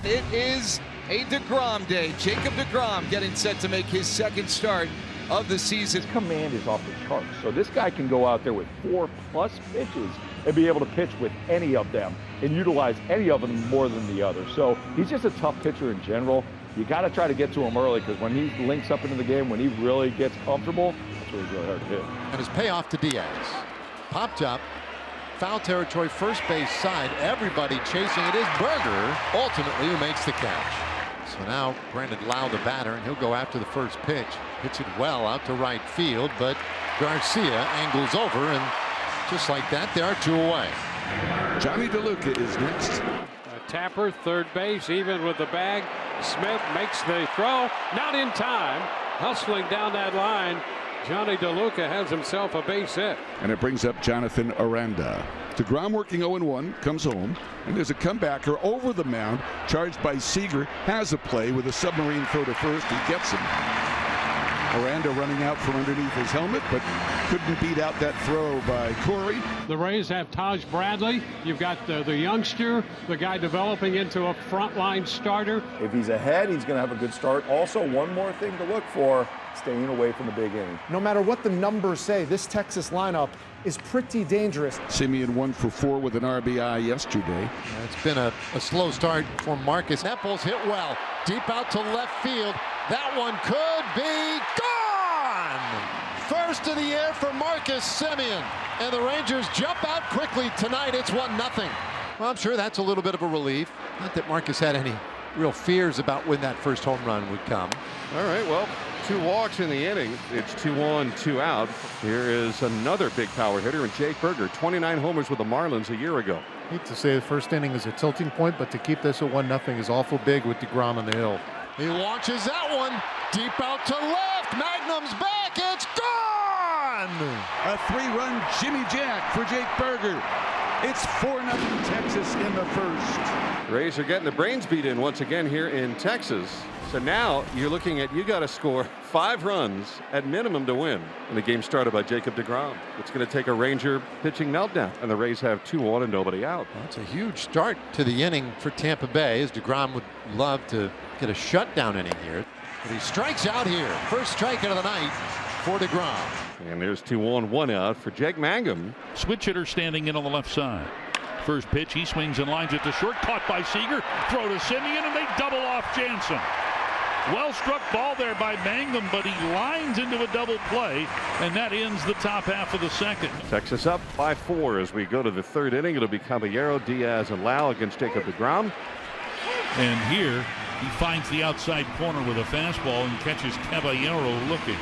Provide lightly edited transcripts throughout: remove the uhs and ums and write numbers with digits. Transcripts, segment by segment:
It is a DeGrom day. Jacob DeGrom getting set to make his second start of the season. His command is off the charts. So this guy can go out there with 4+ pitches and be able to pitch with any of them and utilize any of them more than the other. So he's just a tough pitcher in general. You got to try to get to him early, because when he links up into the game, when he really gets comfortable, that's where he's really hard to hit. And his payoff to Diaz. Popped up. Foul territory, first base side. Everybody chasing. It is Berger, ultimately, who makes the catch. So now Brandon Lau, the batter, and he'll go after the first pitch. Hits it well out to right field, but Garcia angles over, and just like that, there are 2 away. Johnny DeLuca is next. Tapper, third base, even with the bag. Smith makes the throw, not in time. Hustling down that line, Johnny DeLuca has himself a base hit. And it brings up Jonathan Aranda. DeGrom working 0-1, comes home, and there's a comebacker over the mound, charged by Seager, has a play with a submarine throw to first. He gets him. Aranda running out from underneath his helmet, but couldn't beat out that throw by Corey. The Rays have Taj Bradley. You've got the youngster, the guy developing into a frontline starter. If he's ahead, he's going to have a good start. Also, one more thing to look for, staying away from the big inning. No matter what the numbers say, this Texas lineup is pretty dangerous. Simeon 1 for 4 with an RBI yesterday. It's been a slow start for Marcus. Apples hit well. Deep out to left field. That one could be gone! First of the year for Marcus Simeon. And the Rangers jump out quickly tonight. It's 1-0. Well, I'm sure that's a little bit of a relief. Not that Marcus had any real fears about when that first home run would come. All right, well, 2 walks in the inning. It's 2 on, 2 out. Here is another big power hitter, and Jake Berger, 29 homers with the Marlins a year ago. Hate to say the first inning is a tilting point, but to keep this at 1-0 is awful big with DeGrom on the hill. He launches that one deep out to left. Magnum's back. It's gone! A 3-run Jimmy Jack for Jake Berger. It's 4-0 Texas in the first. Rays are getting the brains beat in once again here in Texas. So now you're looking at, you got to score 5 runs at minimum to win. And the game started by Jacob DeGrom. It's going to take a Ranger pitching meltdown, and the Rays have 2 on and nobody out. Well, it's a huge start to the inning for Tampa Bay, as DeGrom would love to get a shutdown inning here. But he strikes out here. First strikeout of the night for DeGrom. And there's 2 on, 1 out for Jake Mangum. Switch hitter standing in on the left side. First pitch, he swings and lines it to short, caught by Seager. Throw to Simeon, and they double off Jansen. Well struck ball there by Mangum, but he lines into a double play, and that ends the top half of the second. Texas up by 4 as we go to the 3rd inning. It'll be Caballero, Diaz, and Lau against Jacob DeGrom. And here he finds the outside corner with a fastball and catches Caballero looking.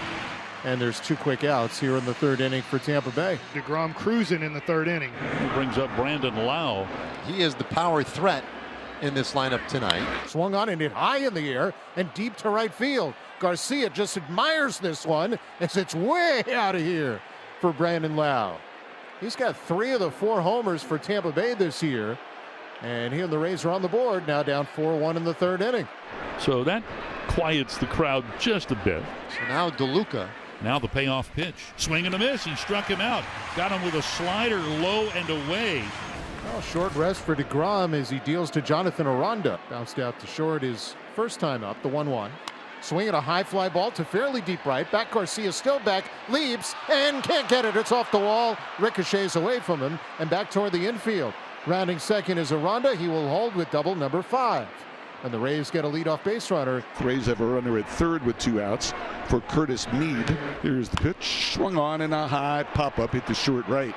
And there's 2 quick outs here in the 3rd inning for Tampa Bay. DeGrom cruising in the 3rd inning. He brings up Brandon Lau. He is the power threat in this lineup tonight. Swung on and hit high in the air and deep to right field. Garcia just admires this one as it's way out of here for Brandon Lau. He's got 3 of the 4 homers for Tampa Bay this year. And he and the Rays are on the board, now down 4-1 in the 3rd inning. So that quiets the crowd just a bit. So now DeLuca. Now the payoff pitch. Swing and a miss. He struck him out. Got him with a slider low and away. Well, short rest for DeGrom as he deals to Jonathan Aranda. Bounced out to short his first time up, the 1-1. Swinging a high fly ball to fairly deep right. Back Garcia still back, leaps, and can't get it. It's off the wall. Ricochets away from him and back toward the infield. Rounding second is Aranda. He will hold with double number 5. And the Rays get a leadoff base runner. The Rays have a runner at 3rd with 2 outs for Curtis Mead. Here's the pitch. Swung on and a high pop-up hit the short right.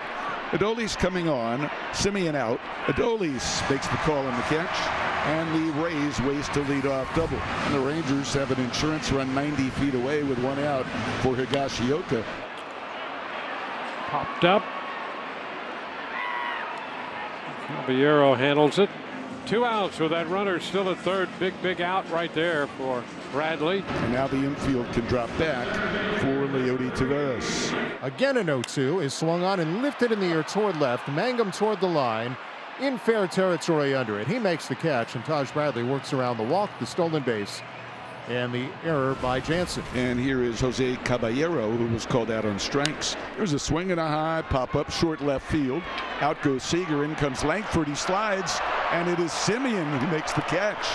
Adolis coming on. Simeon out. Adolis makes the call on the catch. And the Rays waste a leadoff double. And the Rangers have an insurance run 90 feet away with 1 out for Higashioka. Popped up. Caballero handles it. 2 outs with that runner still at 3rd. Big out right there for Bradley. And now the infield can drop back for Leody Taveras. Again an 0-2 is swung on and lifted in the air toward left. Mangum toward the line. In fair territory under it. He makes the catch, and Taj Bradley works around the walk, the stolen base, and the error by Jansen. And here is Jose Caballero, who was called out on strikes. There's a swing and a high pop-up short left field. Out goes Seager. In comes Langford. He slides and it is Simeon who makes the catch.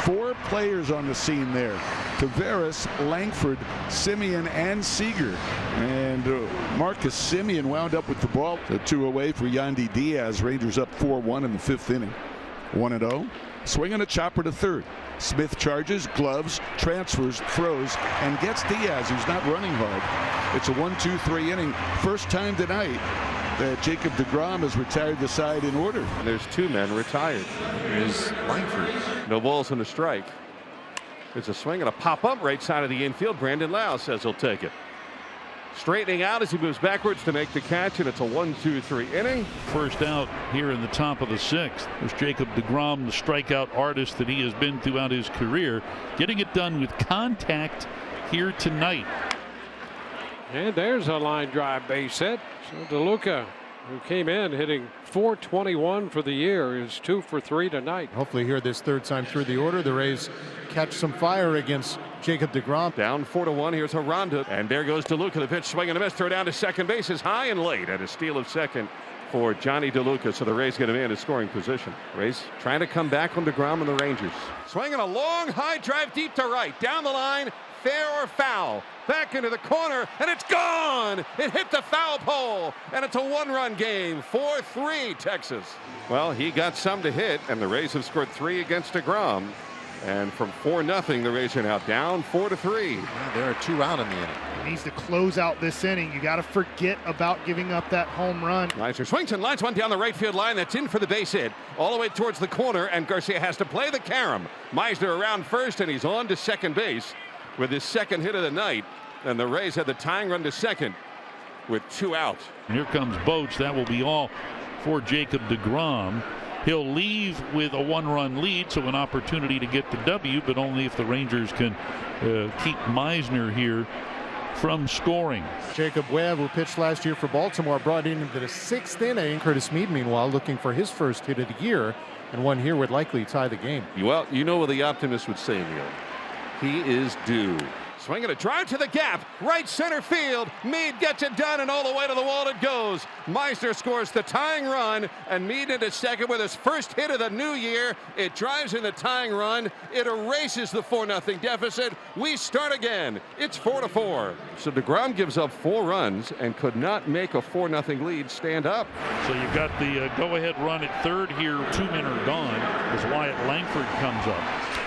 4 players on the scene there. Taveras, Langford, Simeon, and Seager. And Marcus Simeon wound up with the ball. The 2 away for Yandy Diaz. Rangers up 4-1 in the 5th inning. 1-0. Swinging a chopper to third. Smith charges, gloves, transfers, throws, and gets Diaz, who's not running hard. It's a 1-2-3 inning. First time tonight that Jacob DeGrom has retired the side in order. And there's 2 men retired. Here's Langford. No balls and a strike. It's a swing and a pop up right side of the infield. Brandon Lau says he'll take it. Straightening out as he moves backwards to make the catch, and it's a 1-2-3 inning. First out here in the top of the 6th. There's Jacob DeGrom, the strikeout artist that he has been throughout his career, getting it done with contact here tonight. And there's a line drive base hit. So DeLuca, who came in hitting .421 for the year, is 2 for 3 tonight. Hopefully here this 3rd time through the order, the Rays catch some fire against Jacob DeGrom. Down 4-1. Here's Aranda, and there goes DeLuca. The pitch, swing and a miss. Throw down to second base is high and late, and a steal of second for Johnny DeLuca. So the Rays get him in scoring position. Rays trying to come back on DeGrom and the Rangers. Swinging a long high drive deep to right, down the line, fair or foul. Back into the corner, and it's gone! It hit the foul pole, and it's a 1-run game. 4-3 Texas. Well, he got some to hit, and the Rays have scored 3 against DeGrom. And from 4-0, the Rays are now down 4-3. Well, there are 2 out in the inning. He needs to close out this inning. You got to forget about giving up that home run. Meisner swings and lines one down the right field line. That's in for the base hit. All the way towards the corner, and Garcia has to play the carom. Meisner around first, and he's on to second base with his 2nd hit of the night. And the Rays had the tying run to second with 2 out. And here comes Boats. That will be all for Jacob DeGrom. He'll leave with a 1-run lead, so an opportunity to get the W, but only if the Rangers can keep Meisner here from scoring. Jacob Webb, who pitched last year for Baltimore, brought in into the 6th inning. Curtis Mead, meanwhile, looking for his first hit of the year, and one here would likely tie the game. Well, you know what the optimist would say, Neil. He is due. Swinging a drive to the gap, right center field. Mead gets it done, and all the way to the wall it goes. Meisner scores the tying run, and Mead into second with his first hit of the new year. It drives in the tying run. It erases the 4-0 deficit. We start again. It's 4-4. So DeGrom gives up 4 runs and could not make a 4-0 lead stand up. So you've got the go-ahead run at third here. 2 men are gone as Wyatt Langford comes up.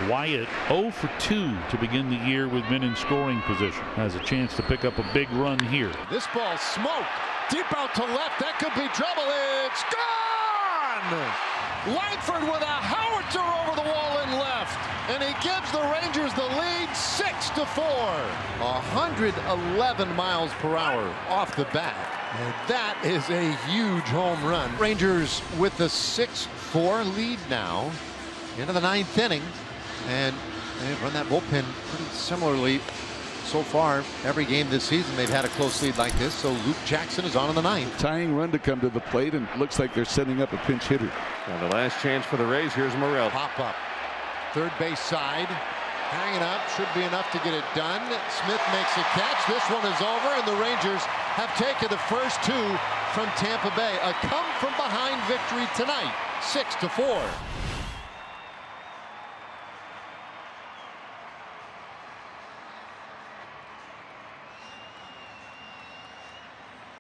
Wyatt 0 for 2 to begin the year with men in scoring position. Has a chance to pick up a big run here. This ball smoked deep out to left. That could be trouble. It's gone! Langford with a howitzer over the wall in left, and he gives the Rangers the lead 6-4. 111 miles per hour off the bat. And that is a huge home run. Rangers with the 6-4 lead now into the 9th inning. And they've run that bullpen pretty similarly so far. Every game this season they've had a close lead like this. So Luke Jackson is on in the 9th. Tying run to come to the plate, and looks like they're setting up a pinch hitter. And the last chance for the Rays. Here's Morel. Pop up. Third base side. Hanging up. Should be enough to get it done. Smith makes a catch. This one is over, and the Rangers have taken the first 2 from Tampa Bay. A come from behind victory tonight. 6-4.